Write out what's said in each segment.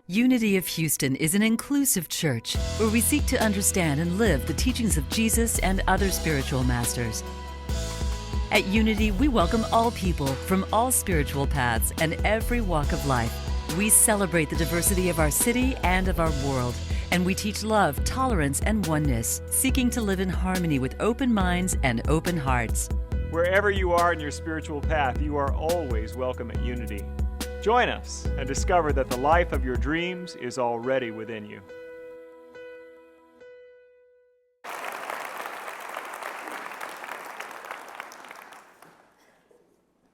Unity of Houston is an inclusive church where we seek to understand and live the teachings of Jesus and other spiritual masters. At Unity, we welcome all people from all spiritual paths and every walk of life. We celebrate the diversity of our city and of our world, and we teach love, tolerance, and oneness, seeking to live in harmony with open minds and open hearts. Wherever you are in your spiritual path, you are always welcome at Unity. Join us and discover that the life of your dreams is already within you.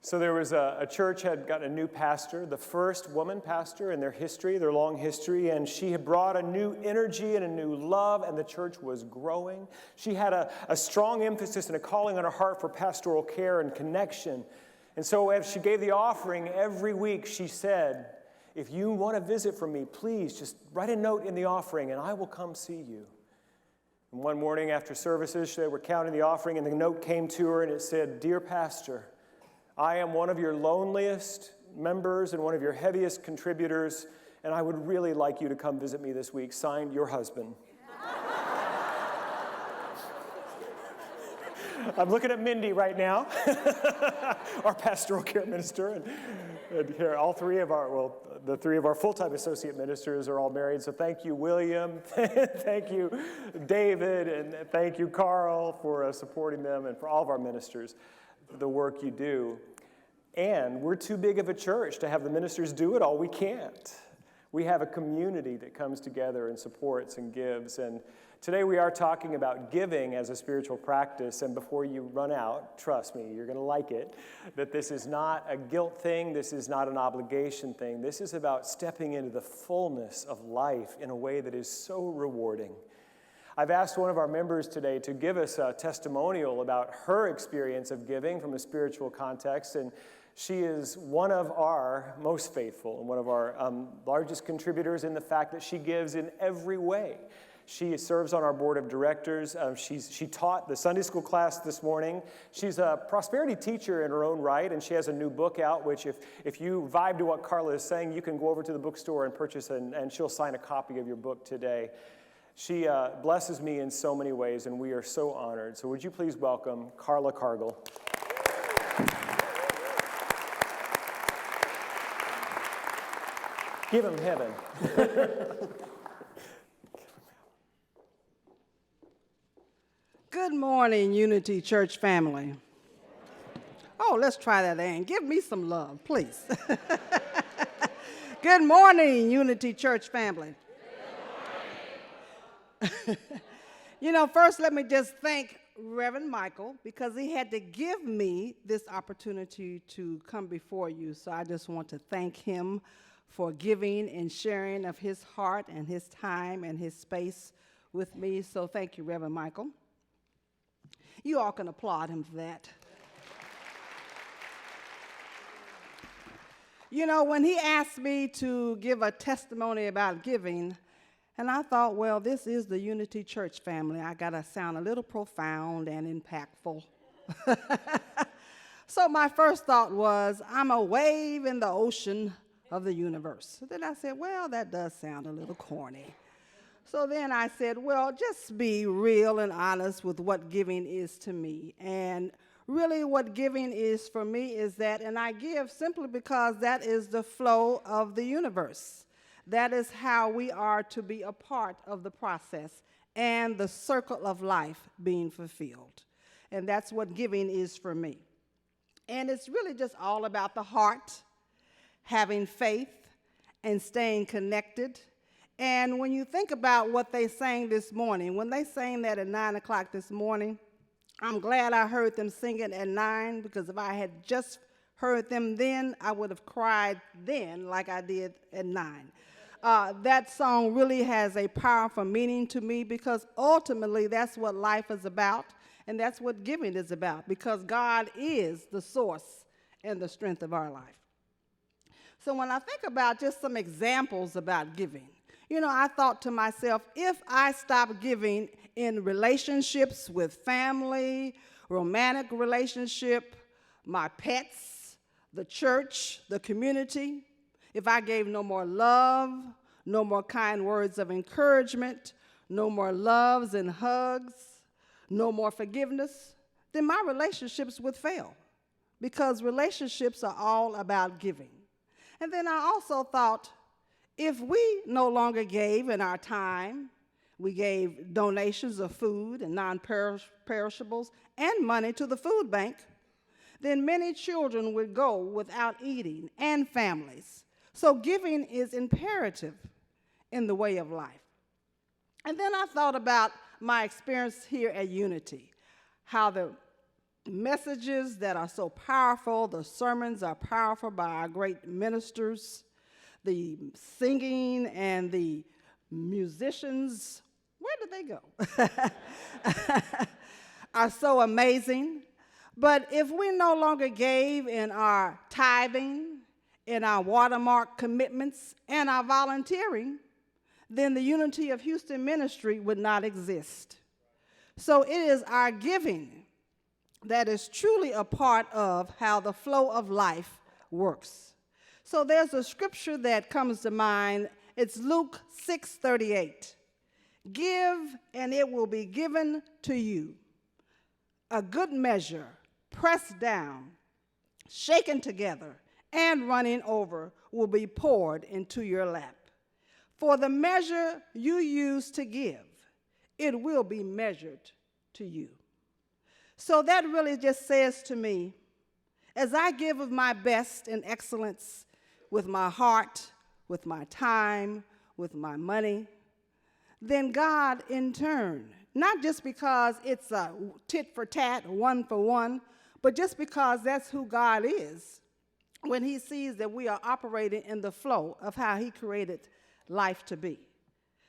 So there was a church had gotten a new pastor, the first woman pastor in their history, their long history, and she had brought a new energy and a new love, and the church was growing. She had a strong emphasis and a calling on her heart for pastoral care and connection. And so as she gave the offering every week, she said, if you want to visit from me, please just write a note in the offering and I will come see you. And one morning after services, they were counting the offering and the note came to her and it said, Dear Pastor, I am one of your loneliest members and one of your heaviest contributors, and I would really like you to come visit me this week. Signed, your husband. I'm looking at Mindy right now, our pastoral care minister, and here all three of our full-time associate ministers are all married. So thank you, William, thank you, David, and thank you, Carl, for supporting them, and for all of our ministers, the work you do. And we're too big of a church to have the ministers do it all. We can't. We have a community that comes together and supports and gives. And today we are talking about giving as a spiritual practice, and before you run out, trust me, you're going to like it, that this is not a guilt thing, this is not an obligation thing, this is about stepping into the fullness of life in a way that is so rewarding. I've asked one of our members today to give us a testimonial about her experience of giving from a spiritual context, and she is one of our most faithful and one of our largest contributors in the fact that she gives in every way. She serves on our board of directors. She taught the Sunday school class this morning. She's a prosperity teacher in her own right, and she has a new book out, which if you vibe to what Carla is saying, you can go over to the bookstore and purchase it, and she'll sign a copy of your book today. She blesses me in so many ways, and we are so honored. So would you please welcome Carla Cargill. Give him heaven. Good morning, Unity Church family. Oh, let's try that again. Give me some love, please. Good morning, Unity Church family. First let me just thank Reverend Michael because he had to give me this opportunity to come before you. So I just want to thank him for giving and sharing of his heart and his time and his space with me. So thank you, Reverend Michael. You all can applaud him for that. When he asked me to give a testimony about giving, and I thought, well, this is the Unity Church family. I got to sound a little profound and impactful. So my first thought was, I'm a wave in the ocean of the universe. So then I said, well, that does sound a little corny. So then I said, well, just be real and honest with what giving is to me. And really what giving is for me is that, and I give simply because that is the flow of the universe. That is how we are to be a part of the process and the circle of life being fulfilled. And that's what giving is for me. And it's really just all about the heart, having faith, and staying connected. And when you think about what they sang this morning, when they sang that at 9 o'clock this morning, I'm glad I heard them sing it at 9, because if I had just heard them then, I would have cried then like I did at 9. That song really has a powerful meaning to me because ultimately that's what life is about, and that's what giving is about, because God is the source and the strength of our life. So when I think about just some examples about giving, I thought to myself, if I stop giving in relationships with family, romantic relationship, my pets, the church, the community, if I gave no more love, no more kind words of encouragement, no more loves and hugs, no more forgiveness, then my relationships would fail, because relationships are all about giving. And then I also thought, if we no longer gave in our time, we gave donations of food and non-perishables and money to the food bank, then many children would go without eating, and families. So giving is imperative in the way of life. And then I thought about my experience here at Unity, how the messages that are so powerful, the sermons are powerful by our great ministers, the singing and the musicians, where did they go? Are so amazing. But if we no longer gave in our tithing, in our watermark commitments, and our volunteering, then the Unity of Houston ministry would not exist. So it is our giving that is truly a part of how the flow of life works. So there's a scripture that comes to mind. It's Luke 6:38. Give, and it will be given to you. A good measure, pressed down, shaken together, and running over will be poured into your lap. For the measure you use to give, it will be measured to you. So that really just says to me, as I give of my best and excellence with my heart, with my time, with my money, then God in turn, not just because it's a tit for tat, one for one, but just because that's who God is, when he sees that we are operating in the flow of how he created life to be,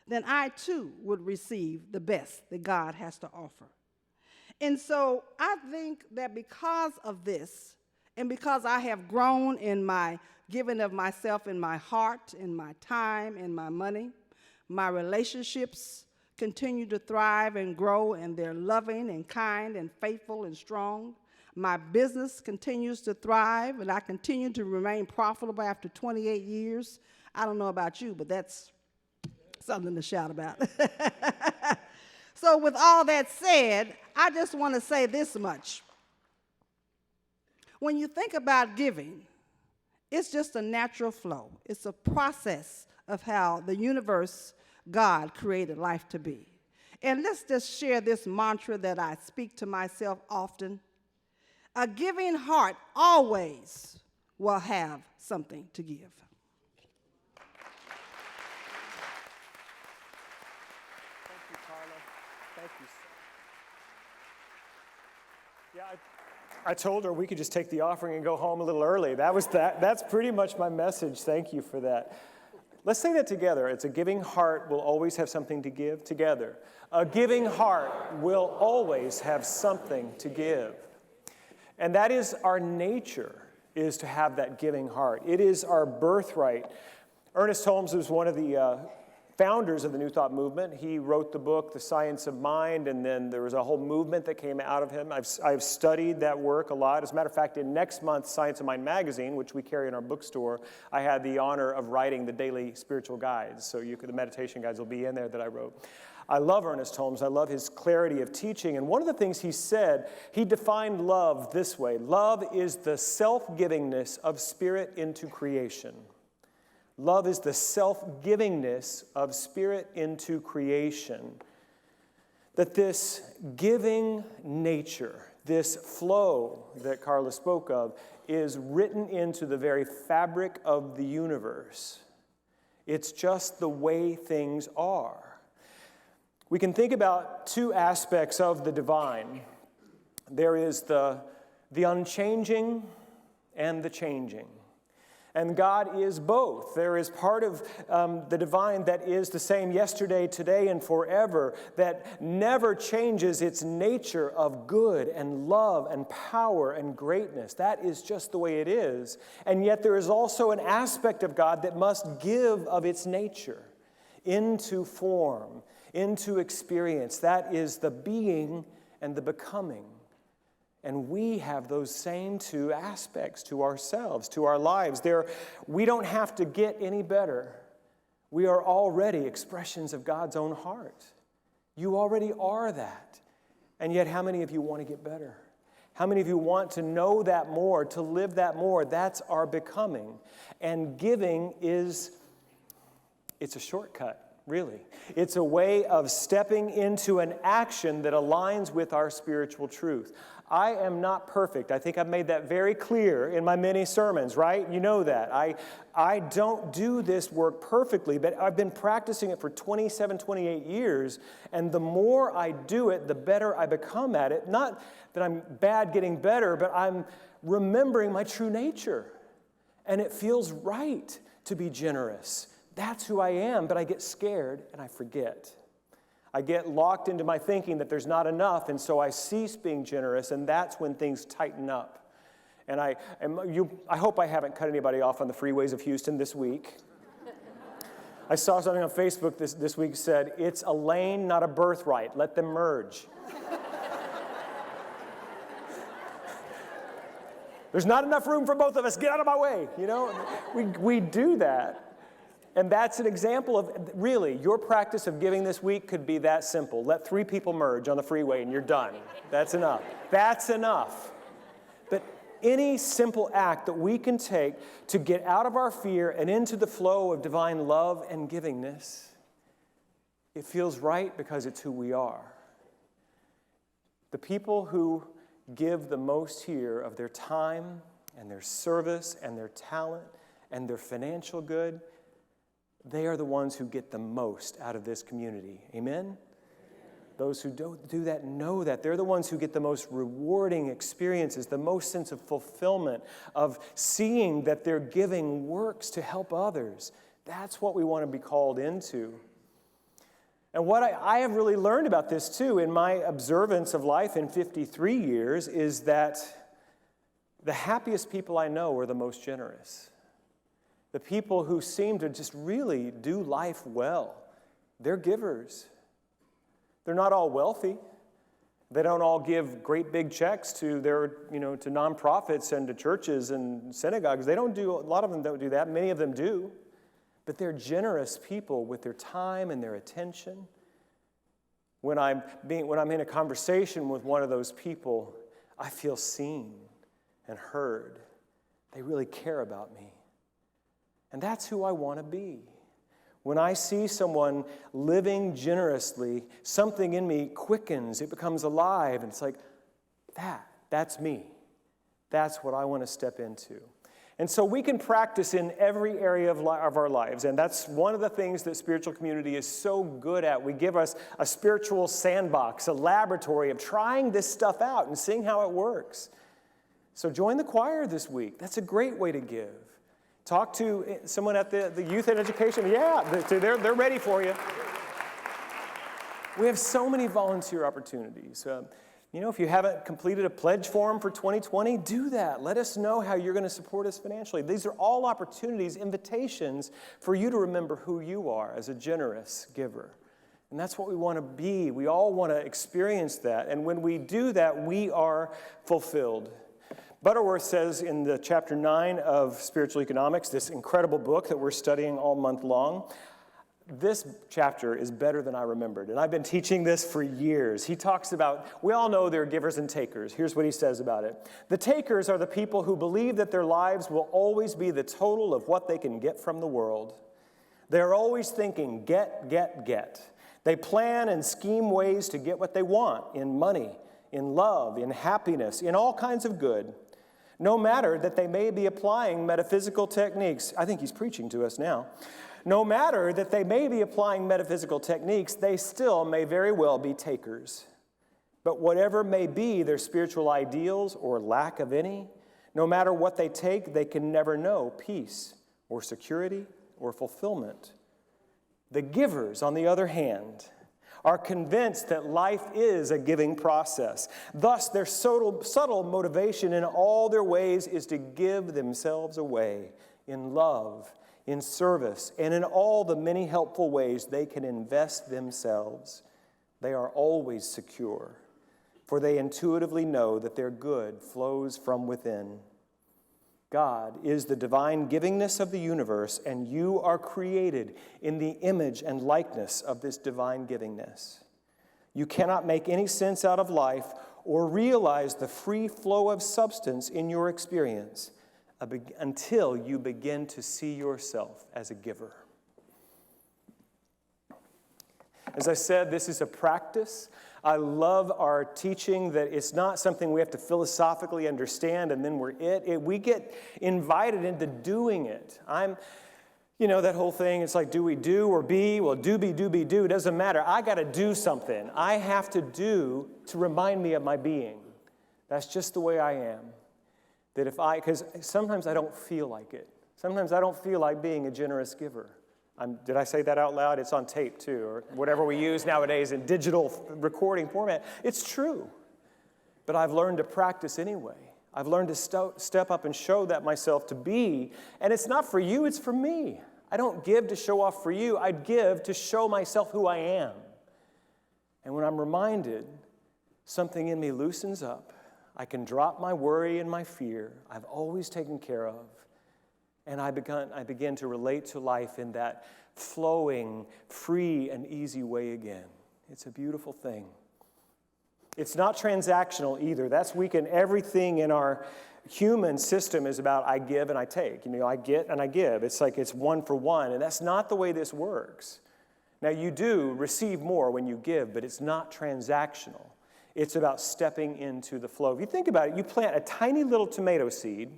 then I too would receive the best that God has to offer. And so I think that because of this, and because I have grown in my giving of myself in my heart, in my time, in my money, my relationships continue to thrive and grow, and they're loving and kind and faithful and strong. My business continues to thrive, and I continue to remain profitable after 28 years. I don't know about you, but that's something to shout about. So with all that said, I just want to say this much. When you think about giving, it's just a natural flow. It's a process of how the universe, God, created life to be. And let's just share this mantra that I speak to myself often. A giving heart always will have something to give. Thank you, Carla. Thank you. Yeah, I told her we could just take the offering and go home a little early. That's pretty much my message. Thank you for that. Let's say that together. It's a giving heart will always have something to give. Together. A giving heart will always have something to give. And that is our nature, is to have that giving heart. It is our birthright. Ernest Holmes was one of the founders of the New Thought movement. He wrote the book, The Science of Mind, and then there was a whole movement that came out of him. I've studied that work a lot. As a matter of fact, in next month's Science of Mind magazine, which we carry in our bookstore, I had the honor of writing the daily spiritual guides. So the meditation guides will be in there that I wrote. I love Ernest Holmes. I love his clarity of teaching. And one of the things he said, he defined love this way. Love is the self-givingness of spirit into creation. Love is the self-givingness of spirit into creation. That this giving nature, this flow that Carla spoke of, is written into the very fabric of the universe. It's just the way things are. We can think about two aspects of the divine. There is the unchanging and the changing. And God is both. There is part of the divine that is the same yesterday, today, and forever, that never changes its nature of good and love and power and greatness. That is just the way it is. And yet there is also an aspect of God that must give of its nature into form, into experience. That is the being and the becoming. And we have those same two aspects to ourselves, to our lives. We don't have to get any better. We are already expressions of God's own heart. You already are that. And yet, how many of you want to get better? How many of you want to know that more, to live that more? That's our becoming. And giving it's a shortcut, really. It's a way of stepping into an action that aligns with our spiritual truth. I am not perfect. I think I've made that very clear in my many sermons, right? You know that. I don't do this work perfectly, but I've been practicing it for 27, 28 years, and the more I do it, the better I become at it. Not that I'm bad getting better, but I'm remembering my true nature, and it feels right to be generous. That's who I am, but I get scared and I forget. I get locked into my thinking that there's not enough, and so I cease being generous, and that's when things tighten up. And I hope I haven't cut anybody off on the freeways of Houston this week. I saw something on Facebook this week said, "It's a lane, not a birthright. Let them merge." There's not enough room for both of us. Get out of my way. You know, we do that. And that's an example of, really, your practice of giving this week could be that simple. Let 3 people merge on the freeway and you're done. That's enough. That's enough. But any simple act that we can take to get out of our fear and into the flow of divine love and givingness, it feels right because it's who we are. The people who give the most here of their time and their service and their talent and their financial good, they are the ones who get the most out of this community. Amen? Those who don't do that know that. They're the ones who get the most rewarding experiences, the most sense of fulfillment, of seeing that their giving works to help others. That's what we want to be called into. And what I have really learned about this, too, in my observance of life in 53 years, is that the happiest people I know are the most generous. The people who seem to just really do life well, they're givers. They're not all wealthy. They don't all give great big checks to to nonprofits and to churches and synagogues. A lot of them don't do that. Many of them do. But they're generous people with their time and their attention. When I'm in a conversation with one of those people, I feel seen and heard. They really care about me. And that's who I want to be. When I see someone living generously, something in me quickens, it becomes alive, and it's like, that's me. That's what I want to step into. And so we can practice in every area of our lives, and that's one of the things that spiritual community is so good at. We give us a spiritual sandbox, a laboratory of trying this stuff out and seeing how it works. So join the choir this week. That's a great way to give. Talk to someone at the youth and education. Yeah, they're ready for you. We have so many volunteer opportunities. If you haven't completed a pledge form for 2020, do that. Let us know how you're going to support us financially. These are all opportunities, invitations for you to remember who you are as a generous giver. And that's what we want to be. We all want to experience that. And when we do that, we are fulfilled. Butterworth says in the chapter 9 of Spiritual Economics, this incredible book that we're studying all month long, this chapter is better than I remembered. And I've been teaching this for years. He talks about, we all know there are givers and takers. Here's what he says about it. The takers are the people who believe that their lives will always be the total of what they can get from the world. They're always thinking, get, get, get. They plan and scheme ways to get what they want in money, in love, in happiness, in all kinds of good. No matter that they may be applying metaphysical techniques. I think he's preaching to us now. No matter that they may be applying metaphysical techniques, they still may very well be takers. But whatever may be their spiritual ideals or lack of any, no matter what they take, they can never know peace or security or fulfillment. The givers, on the other hand, are convinced that life is a giving process. Thus, their subtle motivation in all their ways is to give themselves away in love, in service, and in all the many helpful ways they can invest themselves. They are always secure, for they intuitively know that their good flows from within. God is the divine givingness of the universe, and you are created in the image and likeness of this divine givingness. You cannot make any sense out of life or realize the free flow of substance in your experience until you begin to see yourself as a giver. As I said, this is a practice. I love our teaching that it's not something we have to philosophically understand and then we get invited into doing it. That whole thing, it's like, do we do or be? Well, do, be, do. It doesn't matter. I got to do something. I have to do to remind me of my being. That's just the way I am. Because sometimes I don't feel like it. Sometimes I don't feel like being a generous giver. Did I say that out loud? It's on tape too, or whatever we use nowadays in digital recording format. It's true. But I've learned to practice anyway. I've learned to step up and show that myself to be. And it's not for you, it's for me. I don't give to show off for you. I give to show myself who I am. And when I'm reminded, something in me loosens up. I can drop my worry and my fear I've always taken care of. And I begin to relate to life in that flowing, free, and easy way again. It's a beautiful thing. It's not transactional either. That's weakened. Everything in our human system is about I give and I take. I get and I give. It's like it's one for one, and that's not the way this works. Now, you do receive more when you give, but it's not transactional. It's about stepping into the flow. If you think about it, you plant a tiny little tomato seed,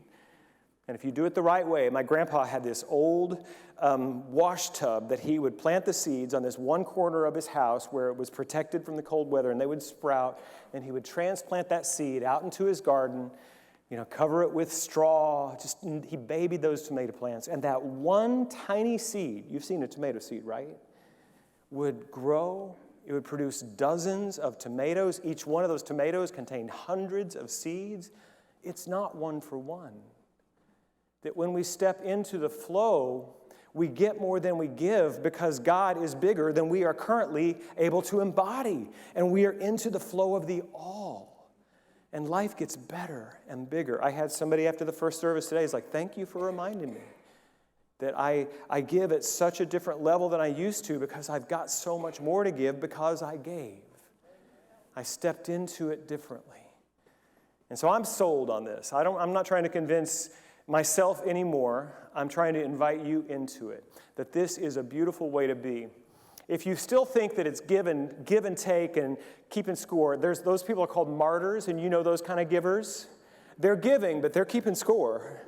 and if you do it the right way, my grandpa had this old wash tub that he would plant the seeds on this one corner of his house where it was protected from the cold weather, and they would sprout, and he would transplant that seed out into his garden, cover it with straw. He babied those tomato plants, and that one tiny seed, you've seen a tomato seed, right, would grow. It would produce dozens of tomatoes. Each one of those tomatoes contained hundreds of seeds. It's not one for one. That when we step into the flow, we get more than we give because God is bigger than we are currently able to embody. And we are into the flow of the all. And life gets better and bigger. I had somebody after the first service today, he's like, thank you for reminding me that I give at such a different level than I used to because I've got so much more to give because I gave. I stepped into it differently. And so I'm sold on this. I'm not trying to convince myself anymore. I'm trying to invite you into it, that this is a beautiful way to be. If you still think that it's give and take and keeping score, those people are called martyrs, and you know those kind of givers. They're giving, but they're keeping score.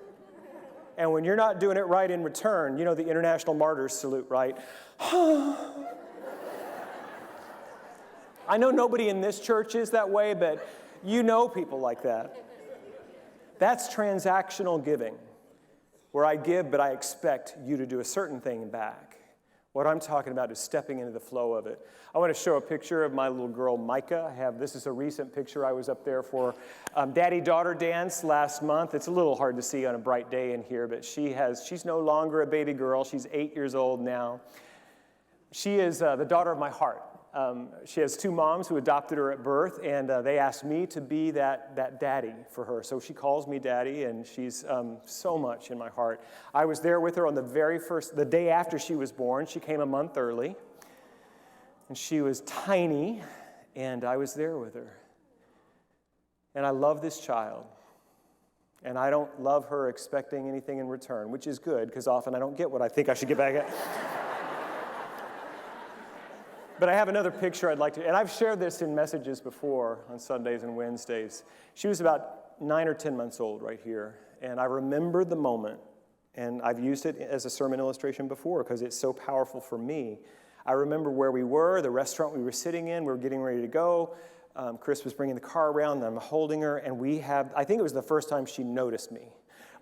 And when you're not doing it right in return, you know the International Martyrs salute, right? I know nobody in this church is that way, but you know people like that. That's transactional giving, where I give, but I expect you to do a certain thing back. What I'm talking about is stepping into the flow of it. I want to show a picture of my little girl, Micah. This is a recent picture. I was up there for daddy-daughter dance last month. It's a little hard to see on a bright day in here, but she's no longer a baby girl. She's 8 years old now. She is the daughter of my heart. She has two moms who adopted her at birth, and they asked me to be that daddy for her. So she calls me daddy, and she's so much in my heart. I was there with her on the day after she was born. She came a month early, and she was tiny, and I was there with her. And I love this child, and I don't love her expecting anything in return, which is good, because often I don't get what I think I should get back at. But I have another picture I'd like to, and I've shared this in messages before on Sundays and Wednesdays. She was about 9 or 10 months old right here, and I remember the moment, and I've used it as a sermon illustration before because it's so powerful for me. I remember where we were, the restaurant we were sitting in, we were getting ready to go. Chris was bringing the car around, and I'm holding her, and I think it was the first time she noticed me.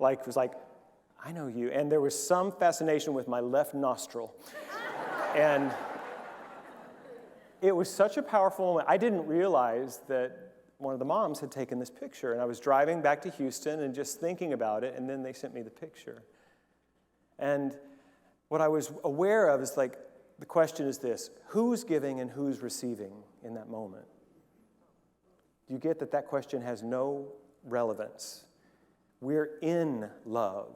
It was like, I know you. And there was some fascination with my left nostril. And it was such a powerful moment. I didn't realize that one of the moms had taken this picture, and I was driving back to Houston and just thinking about it, and then they sent me the picture. And what I was aware of is the question is this: who's giving and who's receiving in that moment? Do you get that question has no relevance? We're in love.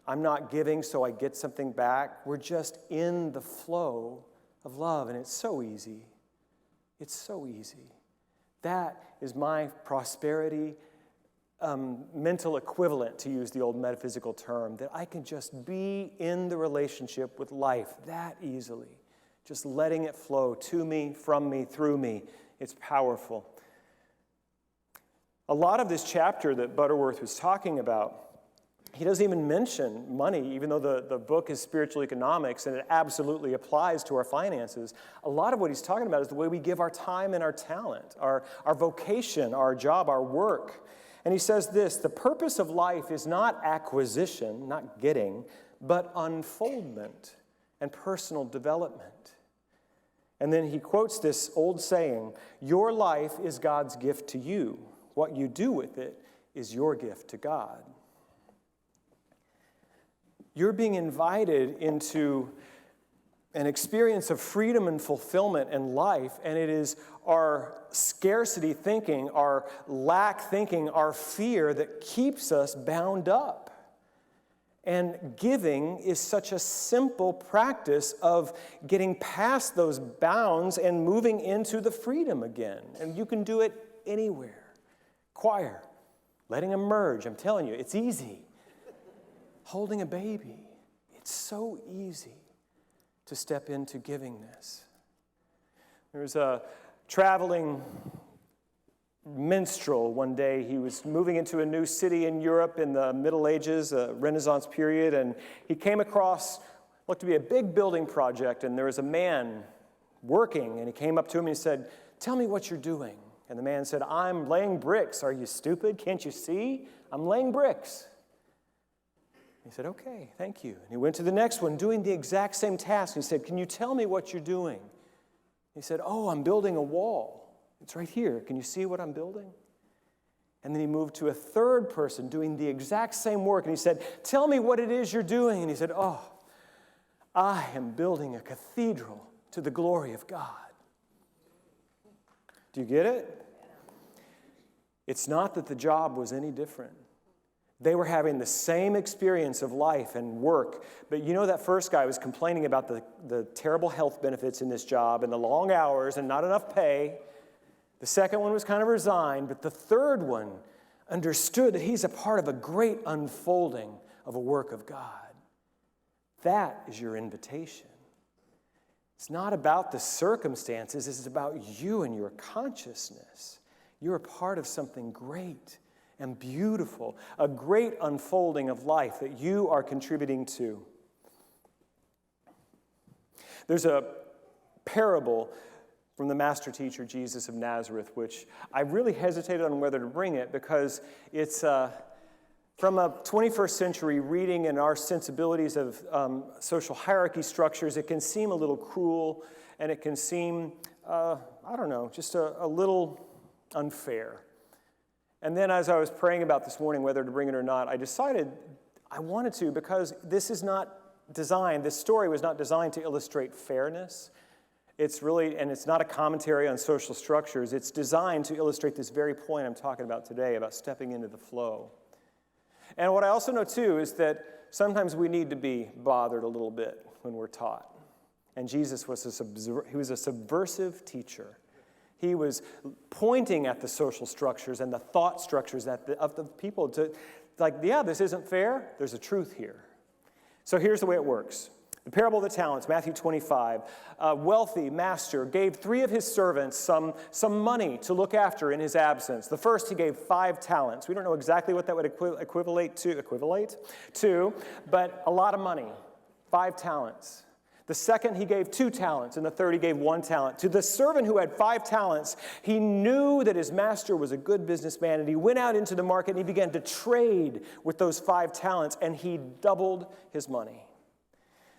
I'm not giving so I get something back. We're just in the flow of love, and it's so easy. It's so easy. That is my prosperity mental equivalent, to use the old metaphysical term, that I can just be in the relationship with life that easily, just letting it flow to me, from me, through me. It's powerful. A lot of this chapter that Butterworth was talking about, he doesn't even mention money, even though the book is spiritual economics and it absolutely applies to our finances. A lot of what he's talking about is the way we give our time and our talent, our vocation, our job, our work. And he says this: the purpose of life is not acquisition, not getting, but unfoldment and personal development. And then he quotes this old saying, your life is God's gift to you. What you do with it is your gift to God. You're being invited into an experience of freedom and fulfillment in life, and it is our scarcity thinking, our lack thinking, our fear that keeps us bound up. And giving is such a simple practice of getting past those bounds and moving into the freedom again. And you can do it anywhere. Choir, letting them merge, I'm telling you, it's easy. Holding a baby, it's so easy to step into givingness. There was a traveling minstrel one day. He was moving into a new city in Europe in the Middle Ages, a Renaissance period, and he came across what looked to be a big building project, and there was a man working, and he came up to him and he said, tell me what you're doing. And the man said, I'm laying bricks. Are you stupid? Can't you see? I'm laying bricks. He said, okay, thank you. And he went to the next one, doing the exact same task. He said, can you tell me what you're doing? He said, oh, I'm building a wall. It's right here. Can you see what I'm building? And then he moved to a third person doing the exact same work. And he said, tell me what it is you're doing. And he said, oh, I am building a cathedral to the glory of God. Do you get it? It's not that the job was any different. They were having the same experience of life and work. But you know, that first guy was complaining about the terrible health benefits in this job and the long hours and not enough pay. The second one was kind of resigned, but the third one understood that he's a part of a great unfolding of a work of God. That is your invitation. It's not about the circumstances, it's about you and your consciousness. You're a part of something great and beautiful, a great unfolding of life that you are contributing to. There's a parable from the master teacher, Jesus of Nazareth, which I really hesitated on whether to bring it because it's from a 21st century reading and our sensibilities of social hierarchy structures. It can seem a little cruel, and it can seem, just a little unfair. And then as I was praying about this morning whether to bring it or not, I decided I wanted to because this story was not designed to illustrate fairness. It's not a commentary on social structures. It's designed to illustrate this very point I'm talking about today, about stepping into the flow. And what I also know too is that sometimes we need to be bothered a little bit when we're taught. And Jesus was a subversive teacher. He was pointing at the social structures and the thought structures of the people to, this isn't fair. There's a truth here. So here's the way it works. The parable of the talents, Matthew 25. A wealthy master gave 3 of his servants some money to look after in his absence. The first he gave 5 talents. We don't know exactly what that would equivalent to, but a lot of money, 5 talents. The second, he gave 2 talents, and the third, he gave 1 talent. To the servant who had 5 talents, he knew that his master was a good businessman, and he went out into the market, and he began to trade with those 5 talents, and he doubled his money.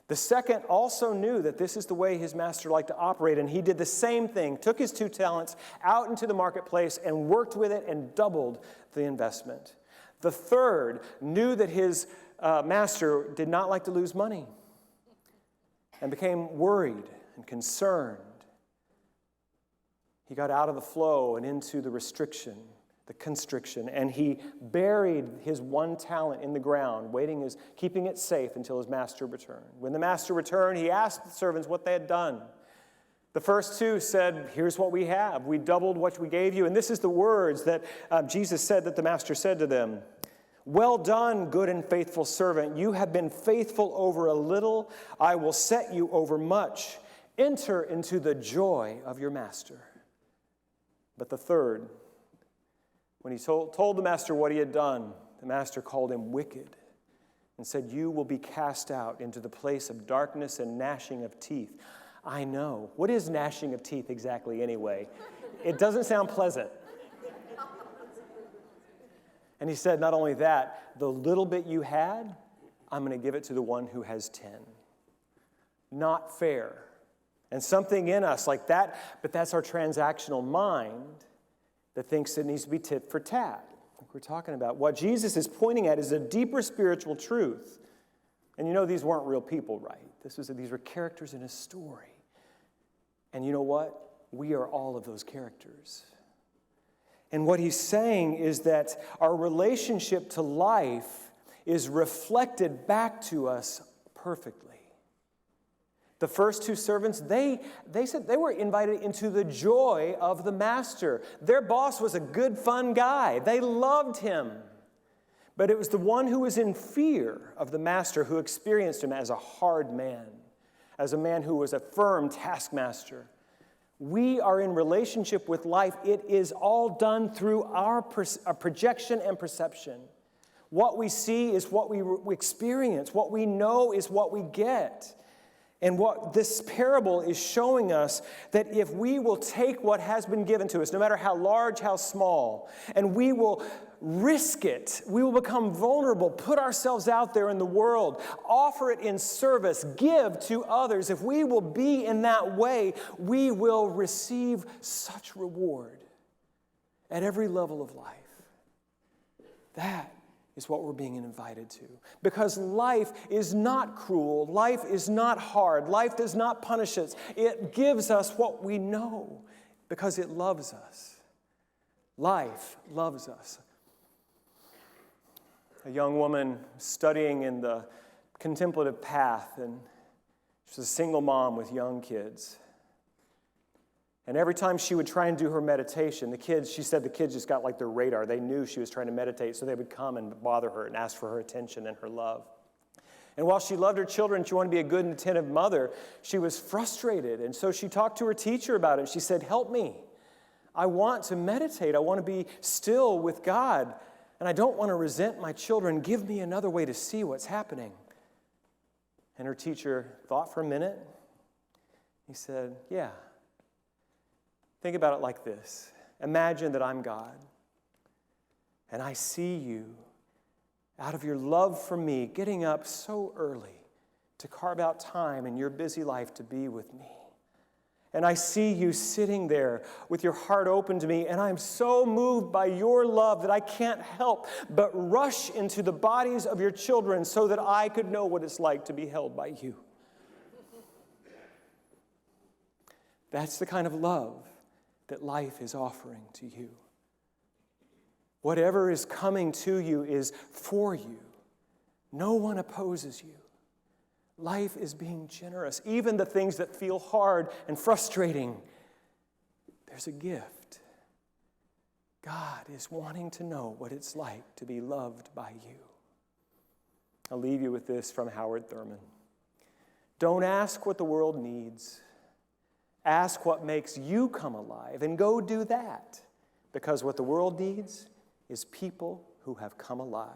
The second also knew that this is the way his master liked to operate, and he did the same thing, took his 2 talents out into the marketplace and worked with it and doubled the investment. The third knew that his master did not like to lose money, and became worried and concerned. He got out of the flow and into the restriction, the constriction, and he buried his one talent in the ground, keeping it safe until his master returned. When the master returned, he asked the servants what they had done. The first two said, here's what we have. We doubled what we gave you. And this is the words that Jesus said that the master said to them. Well done, good and faithful servant. You have been faithful over a little. I will set you over much. Enter into the joy of your master. But the third, when he told the master what he had done, the master called him wicked and said, you will be cast out into the place of darkness and gnashing of teeth. I know. What is gnashing of teeth exactly anyway? It doesn't sound pleasant. And he said, not only that, the little bit you had, I'm going to give it to the one who has 10. Not fair. And something in us like that, but that's our transactional mind that thinks it needs to be tit for tat, like we're talking about. What Jesus is pointing at is a deeper spiritual truth. And you know these weren't real people, right? These were characters in a story. And you know what? We are all of those characters. And what he's saying is that our relationship to life is reflected back to us perfectly. The first two servants, they said they were invited into the joy of the master. Their boss was a good, fun guy. They loved him. But it was the one who was in fear of the master who experienced him as a hard man, as a man who was a firm taskmaster. We are in relationship with life. It is all done through our projection and perception. What we see is what we experience. What we know is what we get. And what this parable is showing us, that if we will take what has been given to us, no matter how large, how small, and we will risk it, we will become vulnerable, put ourselves out there in the world, offer it in service, give to others. If we will be in that way, we will receive such reward at every level of life. That is what we're being invited to. Because life is not cruel. Life is not hard. Life does not punish us. It gives us what we know because it loves us. Life loves us. A young woman studying in the contemplative path, and she's a single mom with young kids. And every time she would try and do her meditation, she said the kids just got like their radar. They knew she was trying to meditate, so they would come and bother her and ask for her attention and her love. And while she loved her children, she wanted to be a good and attentive mother, she was frustrated. And so she talked to her teacher about it. She said, help me. I want to meditate. I want to be still with God. And I don't want to resent my children. Give me another way to see what's happening. And her teacher thought for a minute. He said, yeah. Think about it like this. Imagine that I'm God, and I see you, out of your love for me, getting up so early to carve out time in your busy life to be with me. And I see you sitting there with your heart open to me, and I'm so moved by your love that I can't help but rush into the bodies of your children so that I could know what it's like to be held by you. That's the kind of love that life is offering to you. Whatever is coming to you is for you. No one opposes you. Life is being generous. Even the things that feel hard and frustrating, there's a gift. God is wanting to know what it's like to be loved by you. I'll leave you with this from Howard Thurman. Don't ask what the world needs. Ask what makes you come alive, and go do that. Because what the world needs is people who have come alive.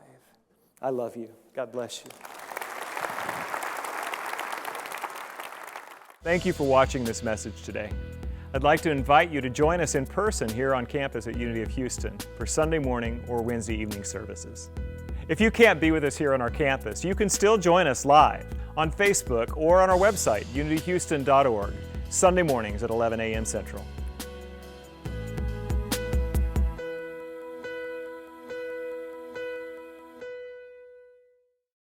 I love you. God bless you. Thank you for watching this message today. I'd like to invite you to join us in person here on campus at Unity of Houston for Sunday morning or Wednesday evening services. If you can't be with us here on our campus, you can still join us live on Facebook or on our website, unityhouston.org. Sunday mornings at 11 a.m. Central.